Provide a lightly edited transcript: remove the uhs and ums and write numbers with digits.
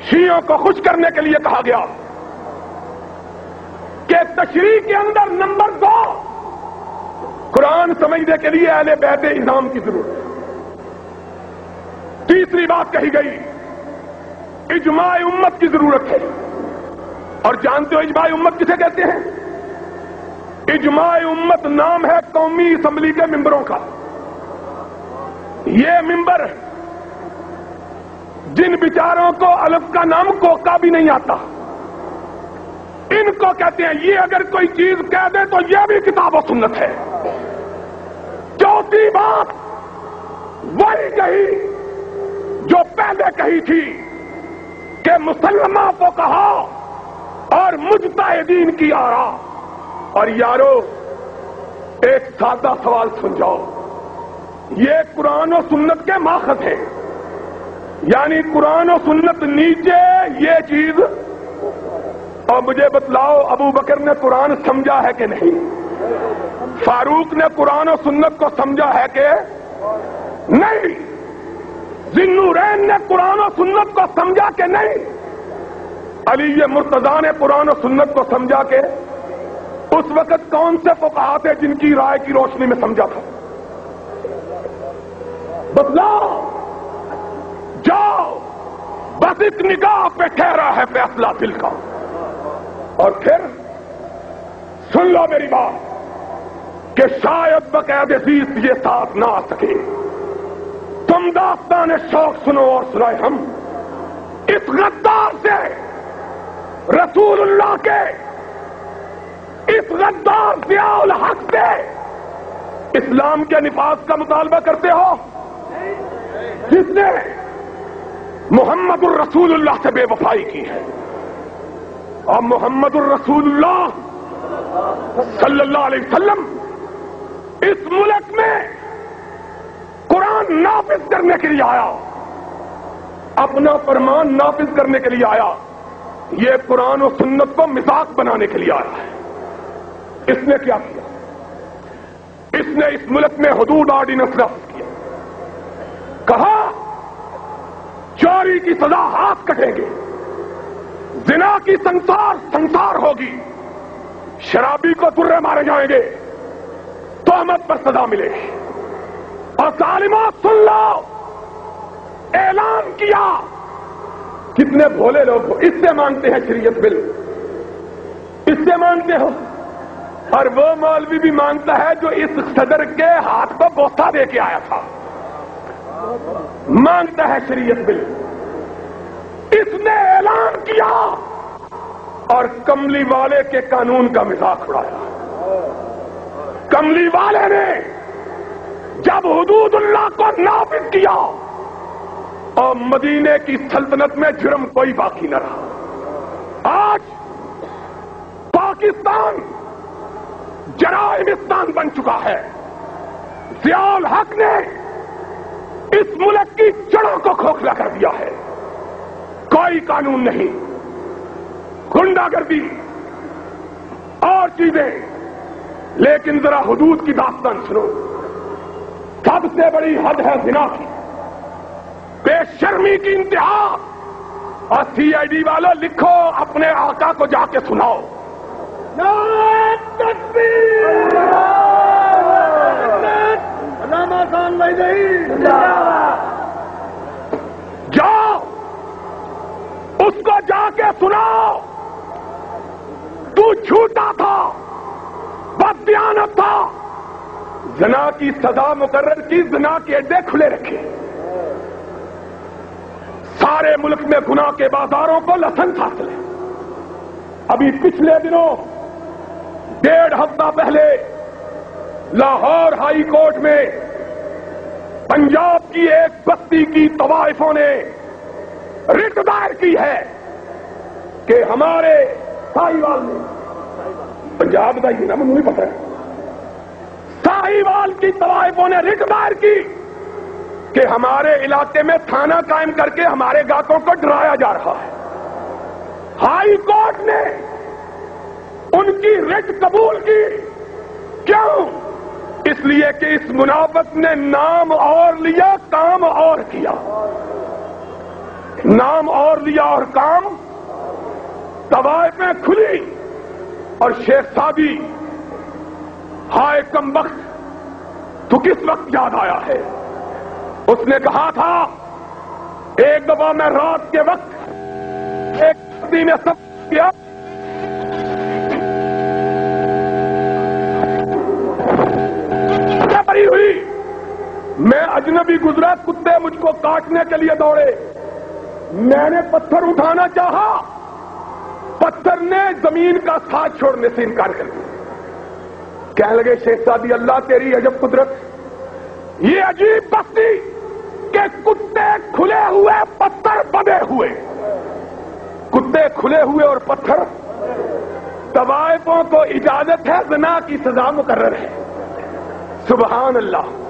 شیعوں کو خوش کرنے کے لیے کہا گیا کہ تشریح کے اندر نمبر 2 قرآن سمجھنے کے لیے اہل بیت اعظام کی ضرورت ہے۔ تیسری بات کہی گئی اجماع امت کی ضرورت ہے، اور جانتے ہو اجماع امت کسے کہتے ہیں؟ اجماع امت نام ہے قومی اسمبلی کے ممبروں کا۔ یہ ممبر جن بیچاروں کو الف کا نام کوکا بھی نہیں آتا، ان کو کہتے ہیں یہ اگر کوئی چیز کہہ دے تو یہ بھی کتاب و سنت ہے۔ چوتھی بات وہی کہی جو پہلے کہی تھی کہ مسلمہ فقہا اور مجتہدین کی آراء۔ اور یارو ایک سادہ سوال سمجھاؤ، یہ قرآن و سنت کے ماخذ ہیں، یعنی قرآن و سنت نیچے یہ چیز، اور مجھے بتلاؤ ابو بکر نے قرآن سمجھا ہے کہ نہیں؟ فاروق نے قرآن و سنت کو سمجھا ہے کہ نہیں؟ ذی النورین نے قرآن و سنت کو سمجھا کہ نہیں؟ علی مرتضیٰ نے قرآن و سنت کو سمجھا کہ اس وقت کون سے فقہا تھے جن کی رائے کی روشنی میں سمجھا تھا؟ بتلاؤ، جاؤ، بس ایک نگاہ پہ ٹھہرا ہے فیصلہ دل کا۔ اور پھر سن لو میری بات کہ شاید بقید عزیز یہ ساتھ نہ آ سکے، تم داستان شوق سنو اور سنائے ہم اس غدار سے، رسول اللہ کے اس غدار ضیاء الحق سے اسلام کے نفاذ کا مطالبہ کرتے ہو، جس نے محمد الرسول اللہ سے بے وفائی کی ہے۔ اور محمد الرسول اللہ صلی اللہ علیہ وسلم اس ملک میں قرآن نافذ کرنے کے لیے آیا، اپنا فرمان نافذ کرنے کے لیے آیا، یہ قرآن و سنت کو مذاق بنانے کے لیے آیا ہے۔ اس نے کیا کیا؟ اس نے اس ملک میں حدود آرڈیننس نافذ کیا، کہا چوری کی سزا ہاتھ کٹیں گے، زنا کی سنسار ہوگی، شرابی کو درے مارے جائیں گے، تہمت پر سزا ملے گی۔ اور ظالموں سن لو، اعلان کیا، کتنے بھولے لوگ ہو، اس سے مانتے ہیں شریعت بل، اس سے مانتے ہو، اور وہ مولوی بھی مانتا ہے جو اس صدر کے ہاتھ کو بوسہ دے کے آیا تھا، مانتا ہے شریعت بل۔ اس نے اعلان کیا اور کملی والے کے قانون کا مذاق اڑایا۔ کملی والے نے جب حدود اللہ کو نافذ کیا اور مدینے کی سلطنت میں جرم کوئی باقی نہ رہا۔ آج پاکستان جرائمستان بن چکا ہے۔ ضیاء الحق نے اس ملک کی جڑوں کو کھوکھلا کر دیا ہے۔ کوئی قانون نہیں، غنڈہ گردی اور چیزیں، لیکن ذرا حدود کی داستان سنو۔ سب سے بڑی حد ہے زنا کی، بے شرمی کی انتہا۔ اور CID والوں لکھو، اپنے آقا کو جا کے سناؤ، نعرہ تکبیر، علامہ خان بھائی، جاؤ اس کو جا کے سناؤ، تو جھوٹا تھا، بددیانت تھا، زنا کی سزا مقرر کی، زنا کے اڈے کھلے رکھے، سارے ملک میں گناہ کے بازاروں کو لائسنس حاصل ہے۔ ابھی پچھلے دنوں 1.5 ہفتہ پہلے لاہور ہائی کورٹ میں پنجاب کی ایک بستی کی طوائفوں نے رٹ دائر کی ہے کہ ہمارے ساہیوال نے، پنجاب کا ہی نا، مجھے نہیں پتا ہے، ساہیوال کی طوائفوں نے رٹ دائر کی کہ ہمارے علاقے میں تھانہ قائم کر کے ہمارے گاہکوں کو ڈرایا جا رہا ہے۔ ہائی کورٹ نے ان کی رٹ قبول کی، کیوں؟ اس لیے کہ اس منافق نے نام اور لیا، کام اور کیا۔ نام اور لیا اور کام، طوائفیں کھلی اور شیخ سعدی ہائے کم وقت تو کس وقت یاد آیا ہے؟ اس نے کہا تھا ایک دفعہ میں رات کے وقت ایک شادی میں سب کیا بری ہوئی، میں اجنبی گزرا، کتے مجھ کو کاٹنے کے لیے دوڑے، میں نے پتھر اٹھانا چاہا، پتھر نے زمین کا ساتھ چھوڑنے سے انکار کر دیا۔ کہنے لگے شیخ سعدی اللہ تیری عجب قدرت، یہ عجیب بستی کہ کتے کھلے ہوئے پتھر بندھے ہوئے، کتے کھلے ہوئے اور پتھر۔ طوائفوں کو اجازت ہے، زنا کی سزا مقرر ہے۔ سبحان اللہ۔